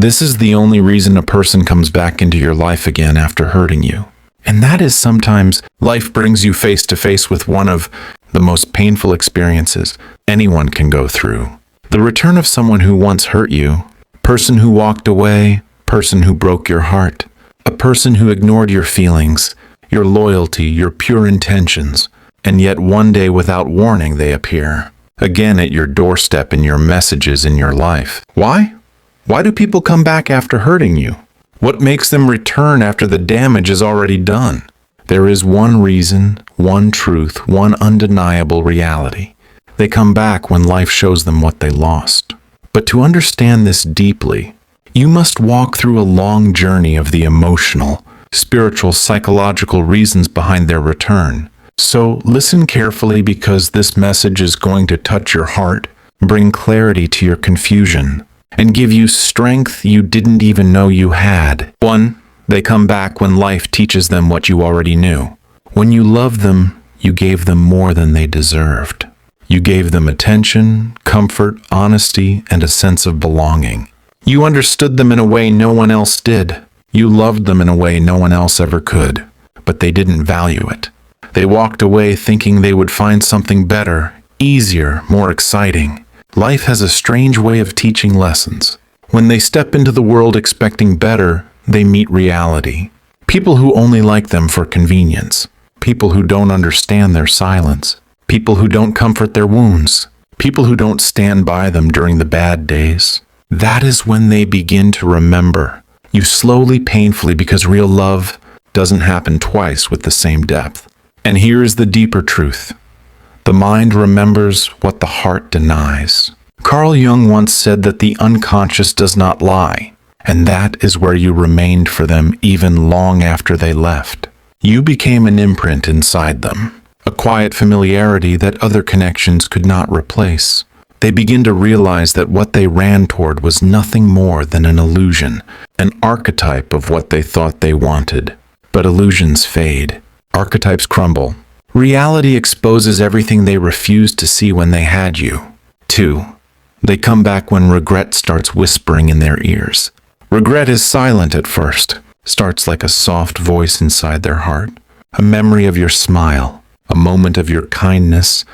This is the only reason a person comes back into your life again after hurting you. And that is sometimes life brings you face to face with one of the most painful experiences anyone can go through. The return of someone who once hurt you, person who walked away, person who broke your heart, a person who ignored your feelings, your loyalty, your pure intentions, and yet one day without warning they appear, again at your doorstep in your messages in your life. Why? Why do people come back after hurting you? What makes them return after the damage is already done? There is one reason, one truth, one undeniable reality. They come back when life shows them what they lost. But to understand this deeply, you must walk through a long journey of the emotional, spiritual, psychological reasons behind their return. So listen carefully because this message is going to touch your heart, bring clarity to your confusion, and give you strength you didn't even know you had. 1. They come back when life teaches them what you already knew. When you loved them, you gave them more than they deserved. You gave them attention, comfort, honesty, and a sense of belonging. You understood them in a way no one else did. You loved them in a way no one else ever could, but they didn't value it. They walked away thinking they would find something better, easier, more exciting. Life has a strange way of teaching lessons. When they step into the world expecting better, they meet reality. People who only like them for convenience. People who don't understand their silence. People who don't comfort their wounds. People who don't stand by them during the bad days. That is when they begin to remember you slowly, painfully, because real love doesn't happen twice with the same depth. And here is the deeper truth. The mind remembers what the heart denies. Carl Jung once said that the unconscious does not lie, and that is where you remained for them even long after they left. You became an imprint inside them, a quiet familiarity that other connections could not replace. They begin to realize that what they ran toward was nothing more than an illusion, an archetype of what they thought they wanted. But illusions fade. Archetypes crumble. Reality exposes everything they refused to see when they had you. 2. They come back when regret starts whispering in their ears. Regret is silent at first, starts like a soft voice inside their heart, a memory of your smile, a moment of your kindness,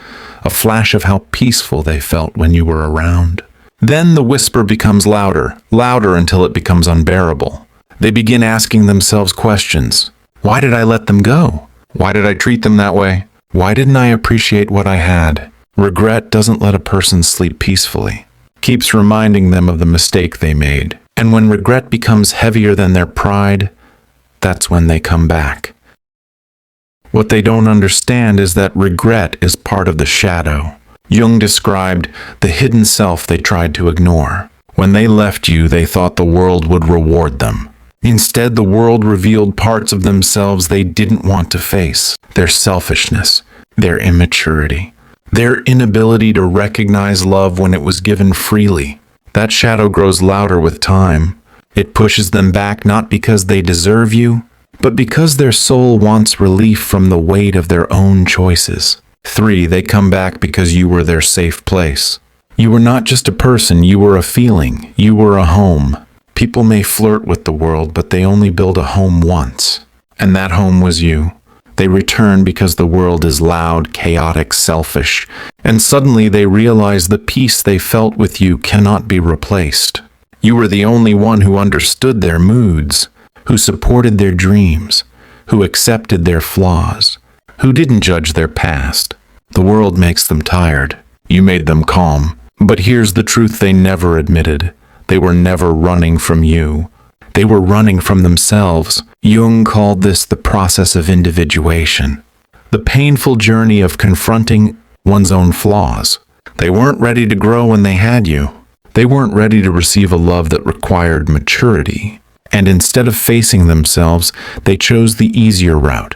a flash of how peaceful they felt when you were around. Then the whisper becomes louder, louder until it becomes unbearable. They begin asking themselves questions. Why did I let them go? Why did I treat them that way? Why didn't I appreciate what I had? Regret doesn't let a person sleep peacefully. Keeps reminding them of the mistake they made. And when regret becomes heavier than their pride, that's when they come back. What they don't understand is that regret is part of the shadow. Jung described the hidden self they tried to ignore. When they left you, they thought the world would reward them. Instead, the world revealed parts of themselves they didn't want to face. Their selfishness, their immaturity, their inability to recognize love when it was given freely. That shadow grows louder with time. It pushes them back not because they deserve you, but because their soul wants relief from the weight of their own choices. 3. They come back because you were their safe place. You were not just a person, you were a feeling, you were a home. People may flirt with the world, but they only build a home once. And that home was you. They return because the world is loud, chaotic, selfish. And suddenly they realize the peace they felt with you cannot be replaced. You were the only one who understood their moods, who supported their dreams, who accepted their flaws, who didn't judge their past. The world makes them tired. You made them calm. But here's the truth they never admitted. They were never running from you. They were running from themselves. Jung called this the process of individuation, the painful journey of confronting one's own flaws. They weren't ready to grow when they had you. They weren't ready to receive a love that required maturity. And instead of facing themselves, they chose the easier route,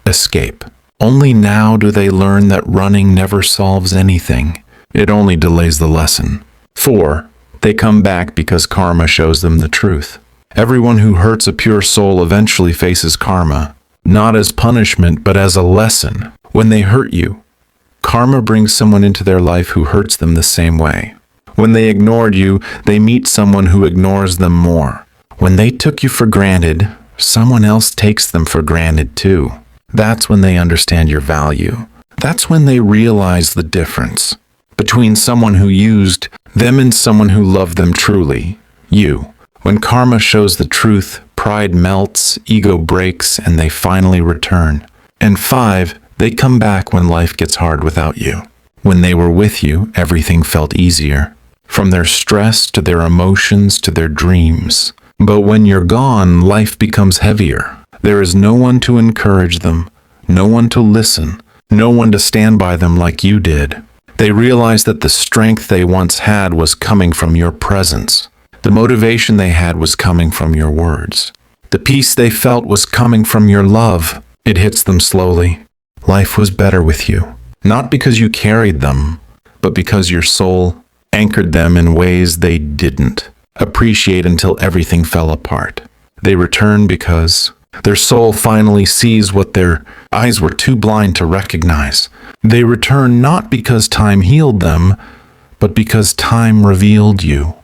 escape. Only now do they learn that running never solves anything. It only delays the lesson. 4. They come back because karma shows them the truth. Everyone who hurts a pure soul eventually faces karma, not as punishment, but as a lesson. When they hurt you, karma brings someone into their life who hurts them the same way. When they ignored you, they meet someone who ignores them more. When they took you for granted, someone else takes them for granted too. That's when they understand your value. That's when they realize the difference between someone who used them and someone who loved them truly. You. When karma shows the truth, pride melts, ego breaks, and they finally return. And 5, they come back when life gets hard without you. When they were with you, everything felt easier. From their stress to their emotions to their dreams. But when you're gone, life becomes heavier. There is no one to encourage them, no one to listen, no one to stand by them like you did. They realized that the strength they once had was coming from your presence. The motivation they had was coming from your words. The peace they felt was coming from your love. It hits them slowly. Life was better with you. Not because you carried them, but because your soul anchored them in ways they didn't appreciate until everything fell apart. They return because their soul finally sees what their eyes were too blind to recognize. They return not because time healed them, but because time revealed you.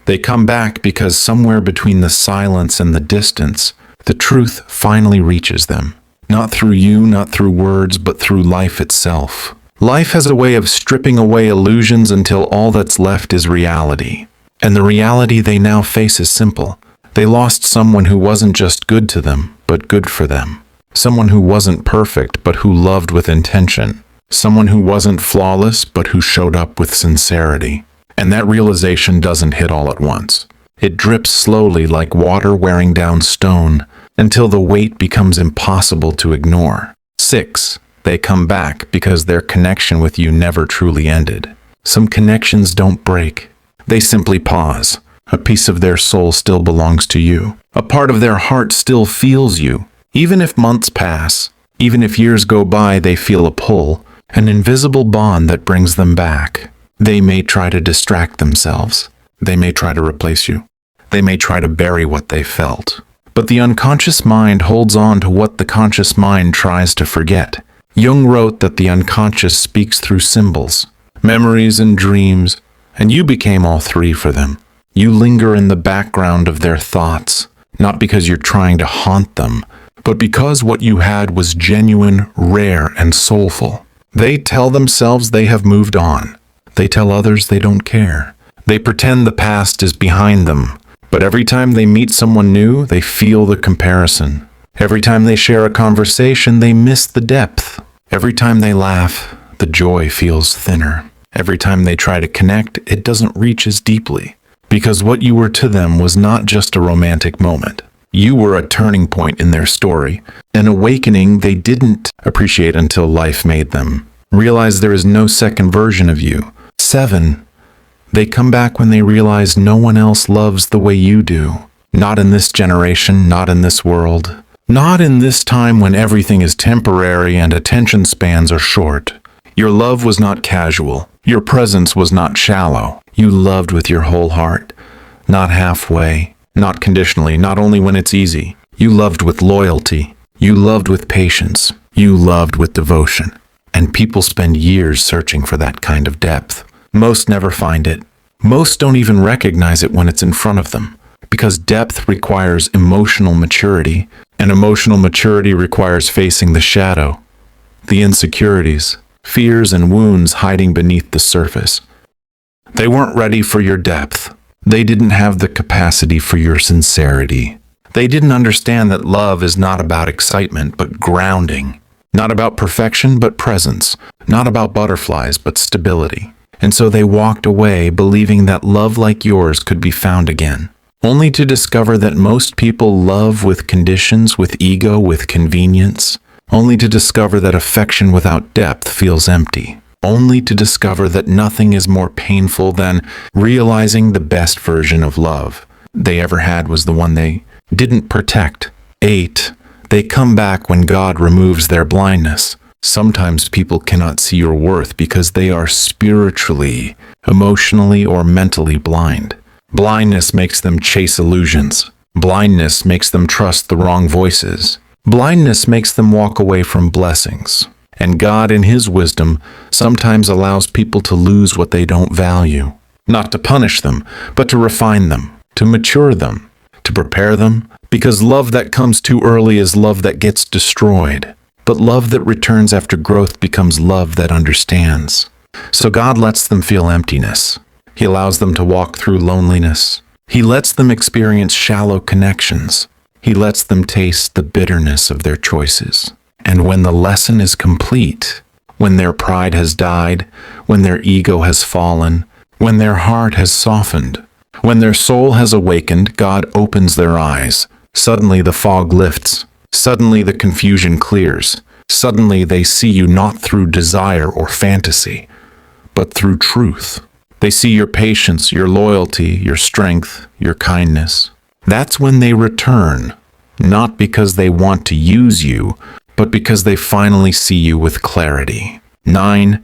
They come back because somewhere between the silence and the distance, the truth finally reaches them. Not through you, not through words, but through life itself. Life has a way of stripping away illusions until all that's left is reality. And the reality they now face is simple. They lost someone who wasn't just good to them, but good for them. Someone who wasn't perfect, but who loved with intention. Someone who wasn't flawless, but who showed up with sincerity. And that realization doesn't hit all at once. It drips slowly like water wearing down stone until the weight becomes impossible to ignore. 6. They come back because their connection with you never truly ended. Some connections don't break. They simply pause. A piece of their soul still belongs to you. A part of their heart still feels you. Even if months pass, even if years go by, they feel a pull, an invisible bond that brings them back. They may try to distract themselves. They may try to replace you. They may try to bury what they felt. But the unconscious mind holds on to what the conscious mind tries to forget. Jung wrote that the unconscious speaks through symbols, memories and dreams, and you became all three for them. You linger in the background of their thoughts, not because you're trying to haunt them, but because what you had was genuine, rare, and soulful. They tell themselves they have moved on. They tell others they don't care. They pretend the past is behind them, but every time they meet someone new, they feel the comparison. Every time they share a conversation, they miss the depth. Every time they laugh, the joy feels thinner. Every time they try to connect, it doesn't reach as deeply. Because what you were to them was not just a romantic moment. You were a turning point in their story, an awakening they didn't appreciate until life made them. Realize there is no second version of you. 7. They come back when they realize no one else loves the way you do. Not in this generation, not in this world. Not in this time when everything is temporary and attention spans are short. Your love was not casual. Your presence was not shallow. You loved with your whole heart. Not halfway, not conditionally, not only when it's easy. You loved with loyalty. You loved with patience. You loved with devotion. And people spend years searching for that kind of depth. Most never find it. Most don't even recognize it when it's in front of them. Because depth requires emotional maturity, and emotional maturity requires facing the shadow, the insecurities, fears and wounds hiding beneath the surface. They weren't ready for your depth. They didn't have the capacity for your sincerity. They didn't understand that love is not about excitement, but grounding. Not about perfection, but presence. Not about butterflies, but stability. And so they walked away believing that love like yours could be found again. Only to discover that most people love with conditions, with ego, with convenience. Only to discover that affection without depth feels empty. Only to discover that nothing is more painful than realizing the best version of love they ever had was the one they didn't protect. 8. They come back when God removes their blindness. Sometimes people cannot see your worth because they are spiritually, emotionally, or mentally blind. Blindness makes them chase illusions. Blindness makes them trust the wrong voices. Blindness makes them walk away from blessings. And God, in His wisdom, sometimes allows people to lose what they don't value. Not to punish them, but to refine them, to mature them, to prepare them, because love that comes too early is love that gets destroyed. But love that returns after growth becomes love that understands. So God lets them feel emptiness. He allows them to walk through loneliness. He lets them experience shallow connections. He lets them taste the bitterness of their choices. And when the lesson is complete, when their pride has died, when their ego has fallen, when their heart has softened, when their soul has awakened, God opens their eyes. Suddenly the fog lifts. Suddenly the confusion clears. Suddenly they see you not through desire or fantasy, but through truth. They see your patience, your loyalty, your strength, your kindness. That's when they return, not because they want to use you, but because they finally see you with clarity. 9.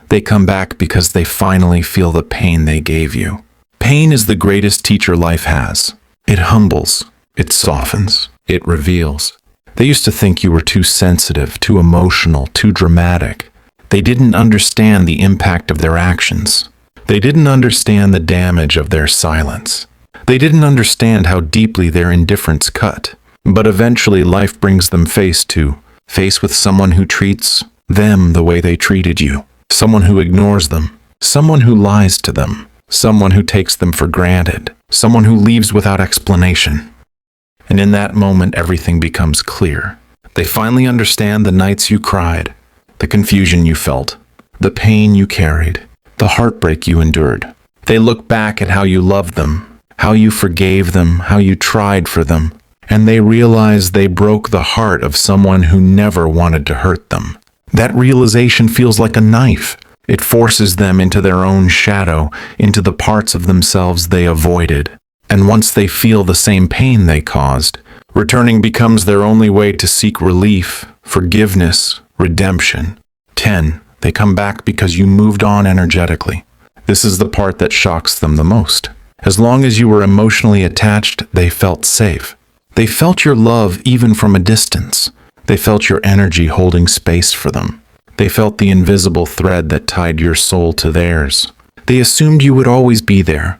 They come back because they finally feel the pain they gave you. Pain is the greatest teacher life has. It humbles, it softens, it reveals. They used to think you were too sensitive, too emotional, too dramatic. They didn't understand the impact of their actions. They didn't understand the damage of their silence. They didn't understand how deeply their indifference cut. But eventually life brings them face with someone who treats them the way they treated you. Someone who ignores them. Someone who lies to them. Someone who takes them for granted. Someone who leaves without explanation. And in that moment, everything becomes clear. They finally understand the nights you cried, the confusion you felt, the pain you carried, the heartbreak you endured. They look back at how you loved them, how you forgave them, how you tried for them, and they realize they broke the heart of someone who never wanted to hurt them. That realization feels like a knife. It forces them into their own shadow, into the parts of themselves they avoided. And once they feel the same pain they caused, returning becomes their only way to seek relief, forgiveness, redemption. 10. They come back because you moved on energetically. This is the part that shocks them the most. As long as you were emotionally attached, they felt safe. They felt your love even from a distance. They felt your energy holding space for them. They felt the invisible thread that tied your soul to theirs. They assumed you would always be there,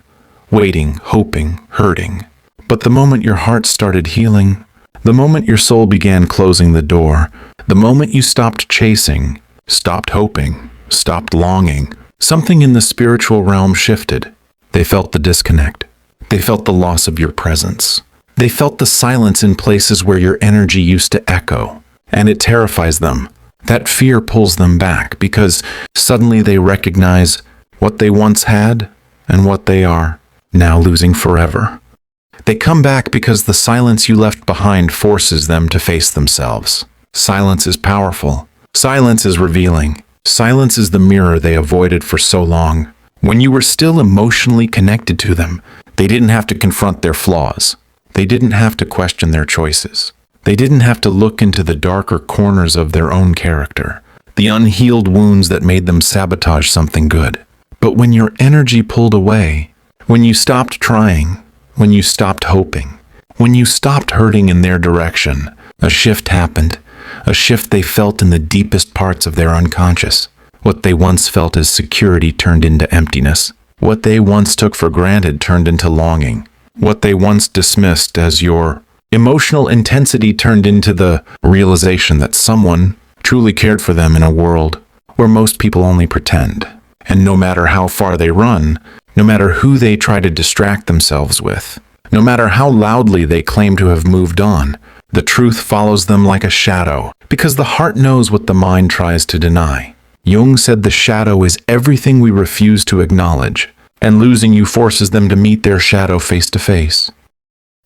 waiting, hoping, hurting. But the moment your heart started healing, the moment your soul began closing the door, the moment you stopped chasing, stopped hoping, stopped longing, something in the spiritual realm shifted. They felt the disconnect. They felt the loss of your presence. They felt the silence in places where your energy used to echo. And it terrifies them. That fear pulls them back because suddenly they recognize what they once had and what they are now losing forever. They come back because the silence you left behind forces them to face themselves. Silence is powerful. Silence is revealing. Silence is the mirror they avoided for so long. When you were still emotionally connected to them, they didn't have to confront their flaws. They didn't have to question their choices. They didn't have to look into the darker corners of their own character, the unhealed wounds that made them sabotage something good. But when your energy pulled away, when you stopped trying, when you stopped hoping, when you stopped hurting in their direction, a shift happened, a shift they felt in the deepest parts of their unconscious. What they once felt as security turned into emptiness. What they once took for granted turned into longing. What they once dismissed as your emotional intensity turned into the realization that someone truly cared for them in a world where most people only pretend. And no matter how far they run, no matter who they try to distract themselves with, no matter how loudly they claim to have moved on, the truth follows them like a shadow, because the heart knows what the mind tries to deny. Jung said the shadow is everything we refuse to acknowledge, and losing you forces them to meet their shadow face to face.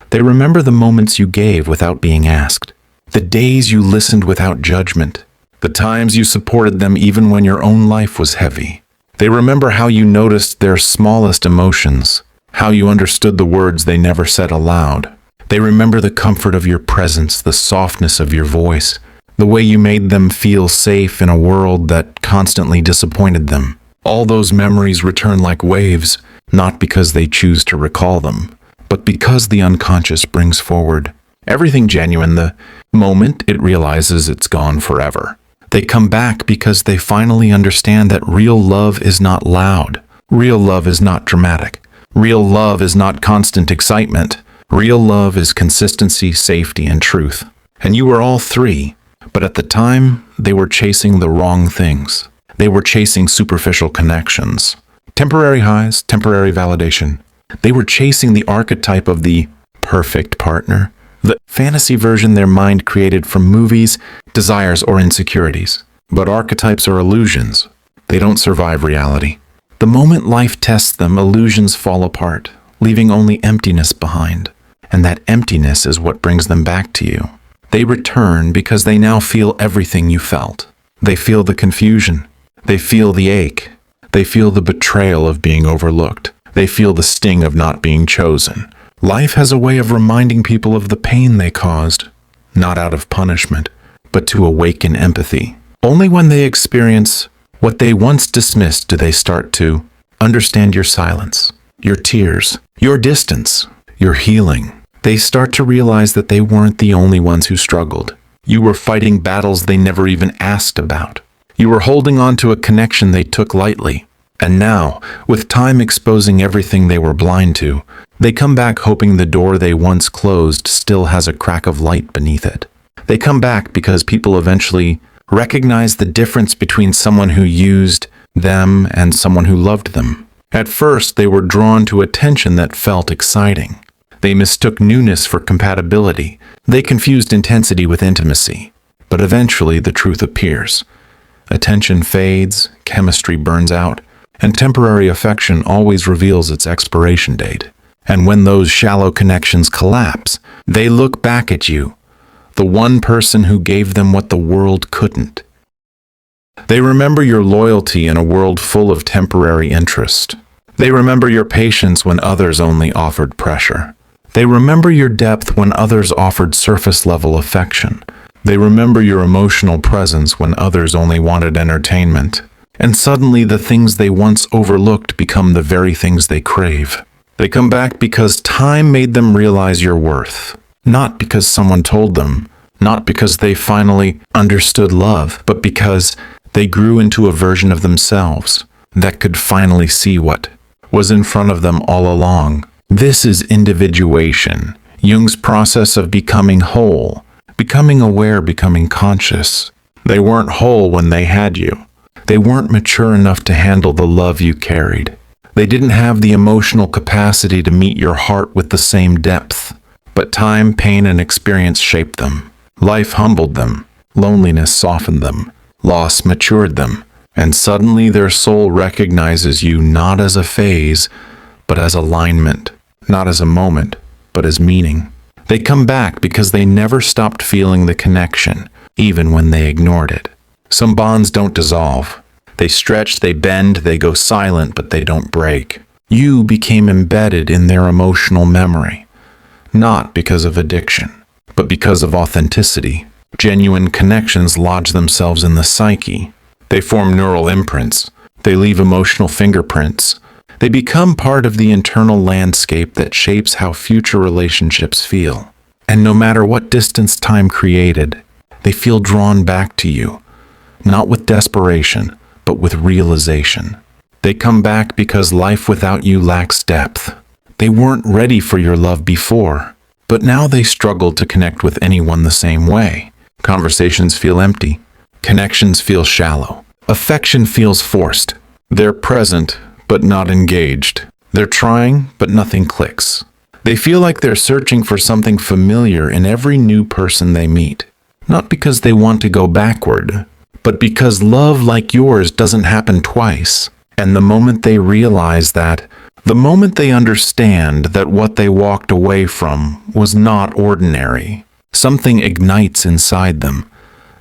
They remember the moments you gave without being asked, the days you listened without judgment, the times you supported them even when your own life was heavy. They remember how you noticed their smallest emotions, how you understood the words they never said aloud. They remember the comfort of your presence, the softness of your voice, the way you made them feel safe in a world that constantly disappointed them. All those memories return like waves, not because they choose to recall them, but because the unconscious brings forward everything genuine the moment it realizes it's gone forever. They come back because they finally understand that real love is not loud. Real love is not dramatic. Real love is not constant excitement. Real love is consistency, safety, and truth. And you were all three, but at the time, they were chasing the wrong things. They were chasing superficial connections. Temporary highs, temporary validation. They were chasing the archetype of the perfect partner, the fantasy version their mind created from movies, desires, or insecurities. But archetypes are illusions. They don't survive reality. The moment life tests them, illusions fall apart, leaving only emptiness behind. And that emptiness is what brings them back to you. They return because they now feel everything you felt. They feel the confusion. They feel the ache. They feel the betrayal of being overlooked. They feel the sting of not being chosen. Life has a way of reminding people of the pain they caused, not out of punishment, but to awaken empathy. Only when they experience what they once dismissed do they start to understand your silence, your tears, your distance, your healing. They start to realize that they weren't the only ones who struggled. You were fighting battles they never even asked about. You were holding on to a connection they took lightly. And now, with time exposing everything they were blind to, they come back hoping the door they once closed still has a crack of light beneath it. They come back because people eventually recognize the difference between someone who used them and someone who loved them. At first, they were drawn to attention that felt exciting. They mistook newness for compatibility. They confused intensity with intimacy. But eventually, the truth appears. Attention fades, chemistry burns out, and temporary affection always reveals its expiration date. And when those shallow connections collapse, they look back at you, the one person who gave them what the world couldn't. They remember your loyalty in a world full of temporary interest. They remember your patience when others only offered pressure. They remember your depth when others offered surface-level affection. They remember your emotional presence when others only wanted entertainment. And suddenly the things they once overlooked become the very things they crave. They come back because time made them realize your worth. Not because someone told them, not because they finally understood love, but because they grew into a version of themselves that could finally see what was in front of them all along. This is individuation, Jung's process of becoming whole, becoming aware, becoming conscious. They weren't whole when they had you. They weren't mature enough to handle the love you carried. They didn't have the emotional capacity to meet your heart with the same depth. But time, pain, and experience shaped them. Life humbled them. Loneliness softened them. Loss matured them. And suddenly their soul recognizes you not as a phase, but as alignment. Not as a moment, but as meaning. They come back because they never stopped feeling the connection, even when they ignored it. Some bonds don't dissolve. They stretch, they bend, they go silent, but they don't break. You became embedded in their emotional memory, not because of addiction, but because of authenticity. Genuine connections lodge themselves in the psyche. They form neural imprints. They leave emotional fingerprints. They become part of the internal landscape that shapes how future relationships feel. And no matter what distance time created, they feel drawn back to you. Not with desperation, but with realization. They come back because life without you lacks depth. They weren't ready for your love before, but now they struggle to connect with anyone the same way. Conversations feel empty. Connections feel shallow. Affection feels forced. They're present, but not engaged. They're trying, but nothing clicks. They feel like they're searching for something familiar in every new person they meet. Not because they want to go backward, but because love like yours doesn't happen twice. And the moment they realize that, the moment they understand that what they walked away from was not ordinary, something ignites inside them.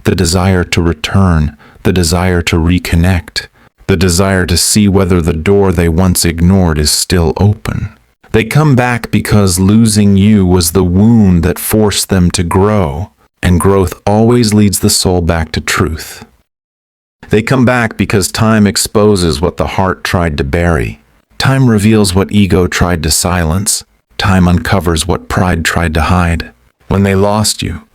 The desire to return, the desire to reconnect, the desire to see whether the door they once ignored is still open. They come back because losing you was the wound that forced them to grow, and growth always leads the soul back to truth. They come back because time exposes what the heart tried to bury. Time reveals what ego tried to silence. Time uncovers what pride tried to hide. When they lost you,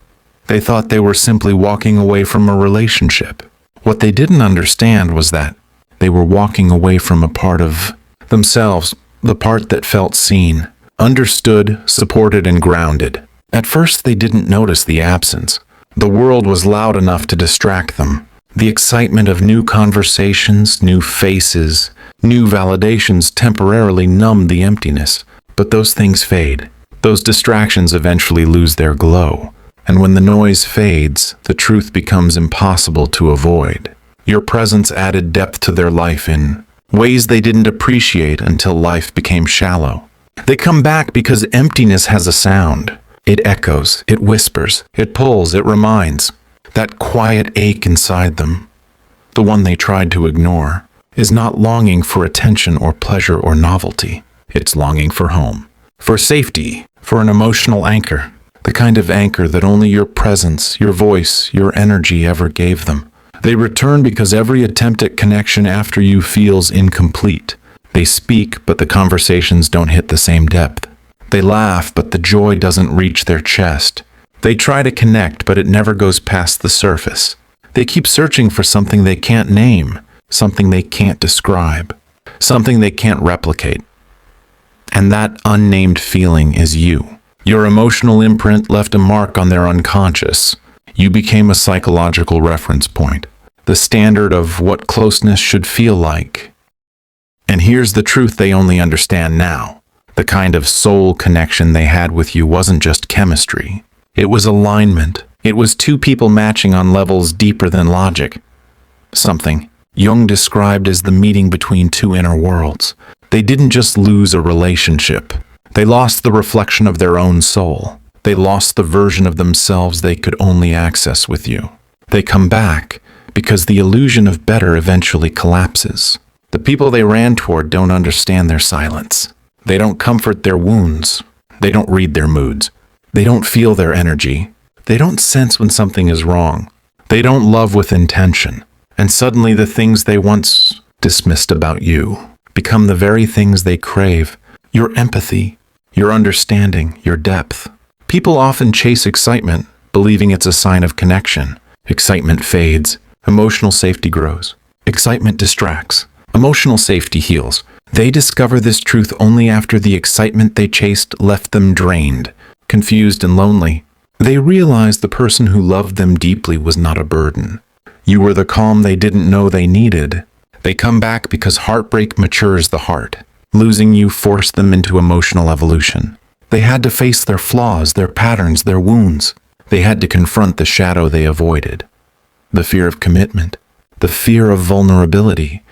They thought they were simply walking away from a relationship. What they didn't understand was that they were walking away from a part of themselves, the part that felt seen, understood, supported, and grounded. At first, they didn't notice the absence. The world was loud enough to distract them. The excitement of new conversations, new faces, new validations temporarily numbed the emptiness. But those things fade. Those distractions eventually lose their glow. And when the noise fades, the truth becomes impossible to avoid. Your presence added depth to their life in ways they didn't appreciate until life became shallow. They come back because emptiness has a sound. It echoes, it whispers, it pulls, it reminds. That quiet ache inside them, the one they tried to ignore, is not longing for attention or pleasure or novelty. It's longing for home, for safety, for an emotional anchor. The kind of anchor that only your presence, your voice, your energy ever gave them. They return because every attempt at connection after you feels incomplete. They speak, but the conversations don't hit the same depth. They laugh, but the joy doesn't reach their chest. They try to connect, but it never goes past the surface. They keep searching for something they can't name, something they can't describe, something they can't replicate. And that unnamed feeling is you. Your emotional imprint left a mark on their unconscious. You became a psychological reference point, the standard of what closeness should feel like. And here's the truth they only understand now. The kind of soul connection they had with you wasn't just chemistry. It was alignment. It was two people matching on levels deeper than logic. Something Jung described as the meeting between two inner worlds. They didn't just lose a relationship. They lost the reflection of their own soul. They lost the version of themselves they could only access with you. They come back because the illusion of better eventually collapses. The people they ran toward don't understand their silence. They don't comfort their wounds. They don't read their moods. They don't feel their energy. They don't sense when something is wrong. They don't love with intention. And suddenly the things they once dismissed about you become the very things they crave. Your empathy, your understanding, your depth. People often chase excitement, believing it's a sign of connection. Excitement fades. Emotional safety grows. Excitement distracts. Emotional safety heals. They discover this truth only after the excitement they chased left them drained, confused, and lonely. They realize the person who loved them deeply was not a burden. You were the calm they didn't know they needed. They come back because heartbreak matures the heart. Losing you forced them into emotional evolution. They had to face their flaws, their patterns, their wounds. They had to confront the shadow they avoided. The fear of commitment, the fear of vulnerability,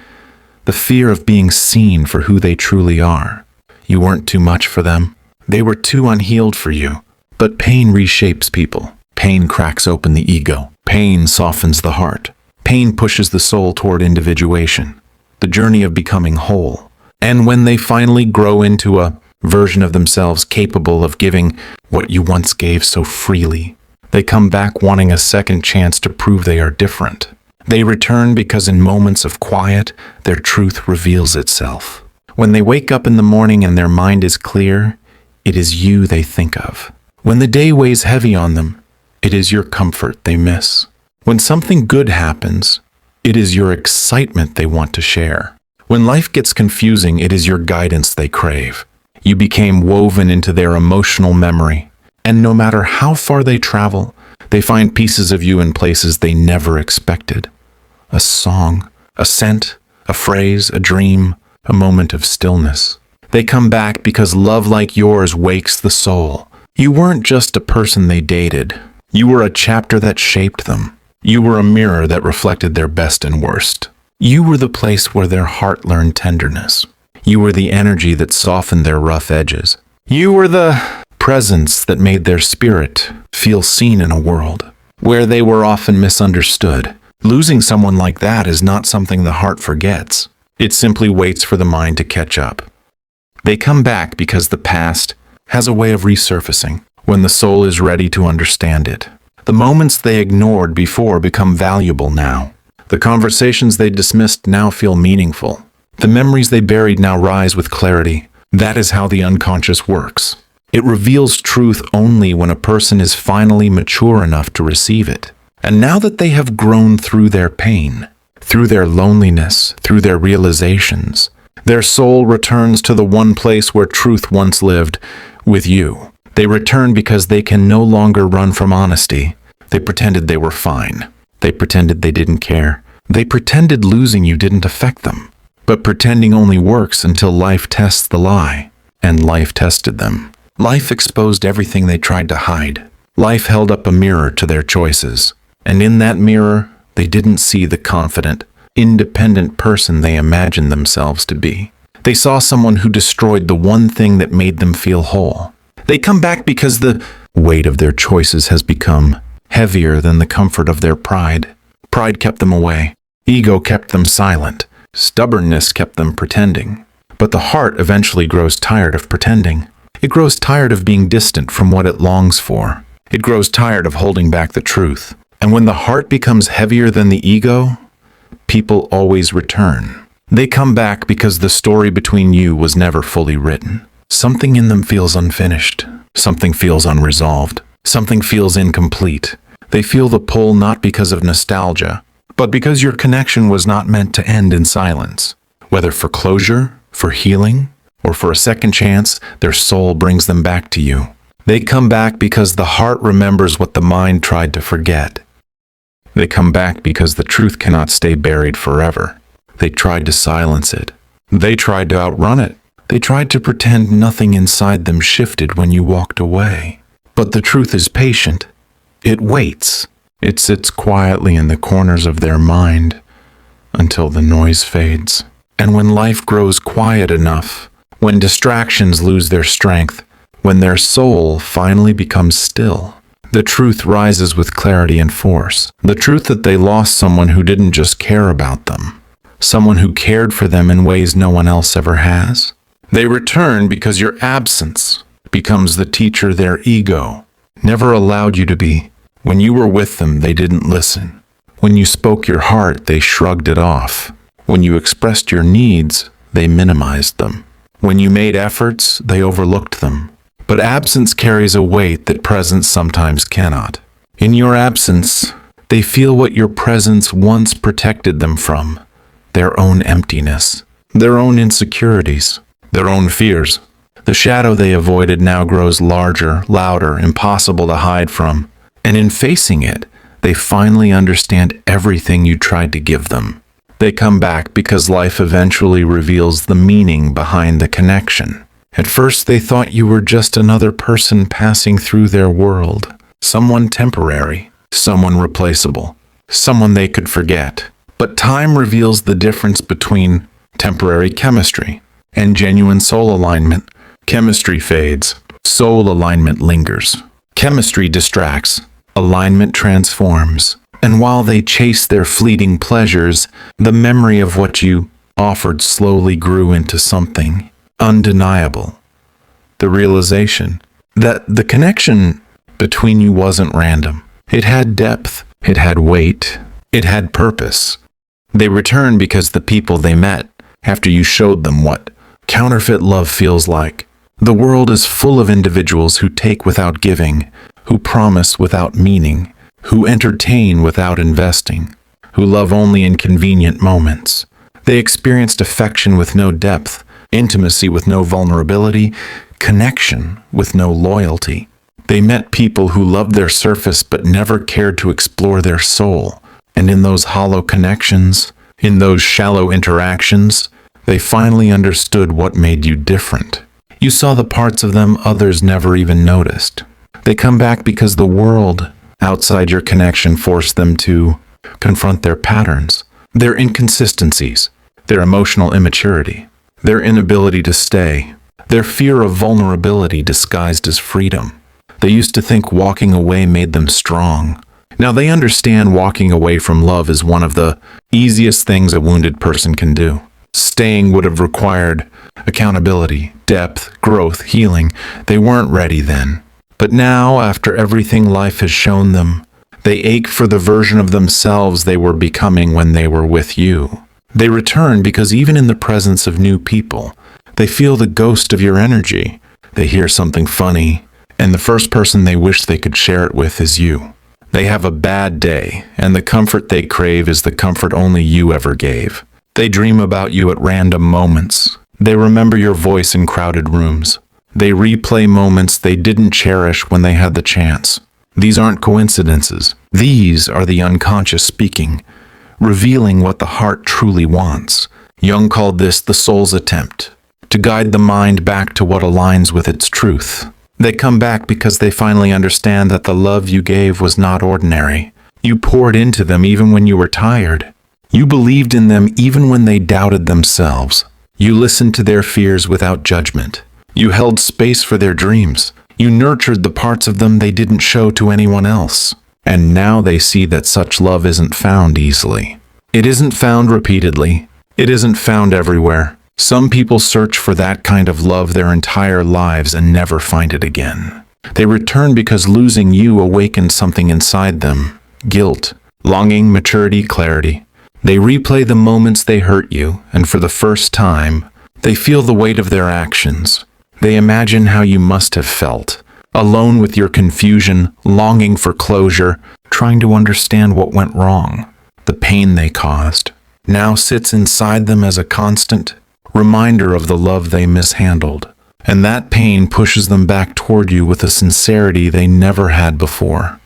the fear of being seen for who they truly are. You weren't too much for them. They were too unhealed for you. But pain reshapes people. Pain cracks open the ego. Pain softens the heart. Pain pushes the soul toward individuation, the journey of becoming whole. And when they finally grow into a version of themselves capable of giving what you once gave so freely, they come back wanting a second chance to prove they are different. They return because in moments of quiet, their truth reveals itself. When they wake up in the morning and their mind is clear, it is you they think of. When the day weighs heavy on them, it is your comfort they miss. When something good happens, it is your excitement they want to share. When life gets confusing, it is your guidance they crave. You became woven into their emotional memory, and no matter how far they travel, they find pieces of you in places they never expected. A song, a scent, a phrase, a dream, a moment of stillness. They come back because love like yours wakes the soul. You weren't just a person they dated. You were a chapter that shaped them. You were a mirror that reflected their best and worst. You were the place where their heart learned tenderness. You were the energy that softened their rough edges. You were the presence that made their spirit feel seen in a world where they were often misunderstood. Losing someone like that is not something the heart forgets. It simply waits for the mind to catch up. They come back because the past has a way of resurfacing when the soul is ready to understand it. The moments they ignored before become valuable now. The conversations they dismissed now feel meaningful. The memories they buried now rise with clarity. That is how the unconscious works. It reveals truth only when a person is finally mature enough to receive it. And now that they have grown through their pain, through their loneliness, through their realizations, their soul returns to the one place where truth once lived, with you. They return because they can no longer run from honesty. They pretended they were fine. They pretended they didn't care. They pretended losing you didn't affect them. But pretending only works until life tests the lie. And life tested them. Life exposed everything they tried to hide. Life held up a mirror to their choices. And in that mirror, they didn't see the confident, independent person they imagined themselves to be. They saw someone who destroyed the one thing that made them feel whole. They come back because the weight of their choices has become heavier than the comfort of their pride. Pride kept them away. Ego kept them silent. Stubbornness kept them pretending. But the heart eventually grows tired of pretending. It grows tired of being distant from what it longs for. It grows tired of holding back the truth. And when the heart becomes heavier than the ego, people always return. They come back because the story between you was never fully written. Something in them feels unfinished. Something feels unresolved. Something feels incomplete. They feel the pull not because of nostalgia, but because your connection was not meant to end in silence. Whether for closure, for healing, or for a second chance, their soul brings them back to you. They come back because the heart remembers what the mind tried to forget. They come back because the truth cannot stay buried forever. They tried to silence it. They tried to outrun it. They tried to pretend nothing inside them shifted when you walked away. But the truth is patient. It waits. It sits quietly in the corners of their mind until the noise fades. And when life grows quiet enough, when distractions lose their strength, when their soul finally becomes still, the truth rises with clarity and force. The truth that they lost someone who didn't just care about them, someone who cared for them in ways no one else ever has. They return because your absence becomes the teacher their ego never allowed you to be. When you were with them, they didn't listen. When you spoke your heart, they shrugged it off. When you expressed your needs, they minimized them. When you made efforts, they overlooked them. But absence carries a weight that presence sometimes cannot. In your absence, they feel what your presence once protected them from: their own emptiness, their own insecurities, their own fears. The shadow they avoided now grows larger, louder, impossible to hide from. And in facing it, they finally understand everything you tried to give them. They come back because life eventually reveals the meaning behind the connection. At first, they thought you were just another person passing through their world. Someone temporary, someone replaceable, someone they could forget. But time reveals the difference between temporary chemistry and genuine soul alignment. Chemistry fades, soul alignment lingers. Chemistry distracts, alignment transforms. And while they chase their fleeting pleasures, the memory of what you offered slowly grew into something undeniable. The realization that the connection between you wasn't random. It had depth, it had weight, it had purpose. They returned because the people they met, after you showed them what counterfeit love feels like. The world is full of individuals who take without giving, who promise without meaning, who entertain without investing, who love only in convenient moments. They experienced affection with no depth, intimacy with no vulnerability, connection with no loyalty. They met people who loved their surface but never cared to explore their soul. And in those hollow connections, in those shallow interactions, they finally understood what made you different. You saw the parts of them others never even noticed. They come back because the world outside your connection forced them to confront their patterns, their inconsistencies, their emotional immaturity, their inability to stay, their fear of vulnerability disguised as freedom. They used to think walking away made them strong. Now they understand walking away from love is one of the easiest things a wounded person can do. Staying would have required accountability, depth, growth, healing. They weren't ready then. But now, after everything life has shown them, they ache for the version of themselves they were becoming when they were with you. They return because even in the presence of new people, they feel the ghost of your energy. they hear something funny, and the first person they wish they could share it with is you. They have a bad day, and the comfort they crave is the comfort only you ever gave. They dream about you at random moments. They remember your voice in crowded rooms. They replay moments they didn't cherish when they had the chance. These aren't coincidences. These are the unconscious speaking, revealing what the heart truly wants. Jung called this the soul's attempt, to guide the mind back to what aligns with its truth. They come back because they finally understand that the love you gave was not ordinary. You poured into them even when you were tired. You believed in them even when they doubted themselves. You listened to their fears without judgment. You held space for their dreams. You nurtured the parts of them they didn't show to anyone else. And now they see that such love isn't found easily. It isn't found repeatedly. It isn't found everywhere. Some people search for that kind of love their entire lives and never find it again. They return because losing you awakened something inside them. Guilt, longing, maturity, clarity. They replay the moments they hurt you, and for the first time, they feel the weight of their actions. They imagine how you must have felt, alone with your confusion, longing for closure, trying to understand what went wrong. The pain they caused now sits inside them as a constant reminder of the love they mishandled. And that pain pushes them back toward you with a sincerity they never had before.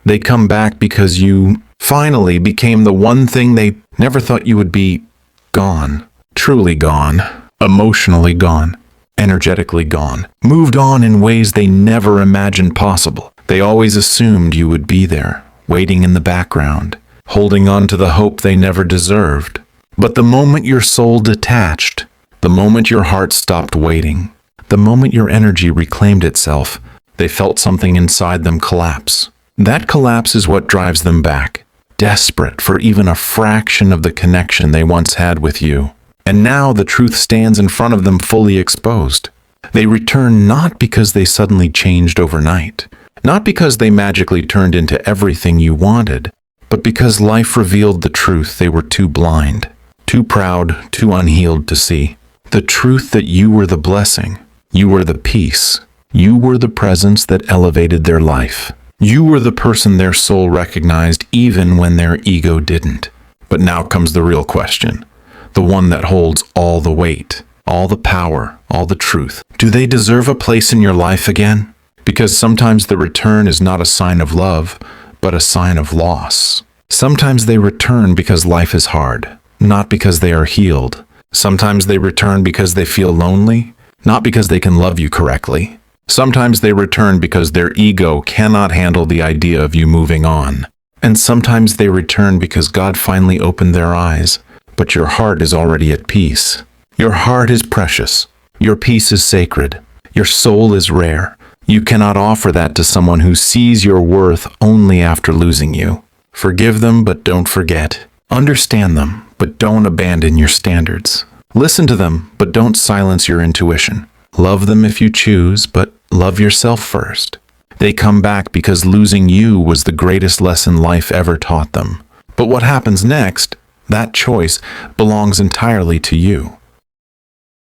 They come back because you finally became the one thing they never thought you would be. Gone. Truly gone. Emotionally gone. Energetically gone. Moved on in ways they never imagined possible. They always assumed you would be there, waiting in the background, holding on to the hope they never deserved. But the moment your soul detached, the moment your heart stopped waiting, the moment your energy reclaimed itself, they felt something inside them collapse. That collapse is what drives them back, desperate for even a fraction of the connection they once had with you. And now the truth stands in front of them fully exposed. They return not because they suddenly changed overnight, not because they magically turned into everything you wanted, but because life revealed the truth they were too blind, too proud, too unhealed to see. The truth that you were the blessing, you were the peace, you were the presence that elevated their life. You were the person their soul recognized even when their ego didn't. But now comes the real question, the one that holds all the weight, all the power, all the truth. Do they deserve a place in your life again? Because sometimes the return is not a sign of love, but a sign of loss. Sometimes they return because life is hard, not because they are healed. Sometimes they return because they feel lonely, not because they can love you correctly. Sometimes they return because their ego cannot handle the idea of you moving on. And sometimes they return because God finally opened their eyes, but your heart is already at peace. Your heart is precious. Your peace is sacred. Your soul is rare. You cannot offer that to someone who sees your worth only after losing you. Forgive them, but don't forget. Understand them, but don't abandon your standards. Listen to them, but don't silence your intuition. Love them if you choose, but love yourself first. They come back because losing you was the greatest lesson life ever taught them. But what happens next, that choice, belongs entirely to you.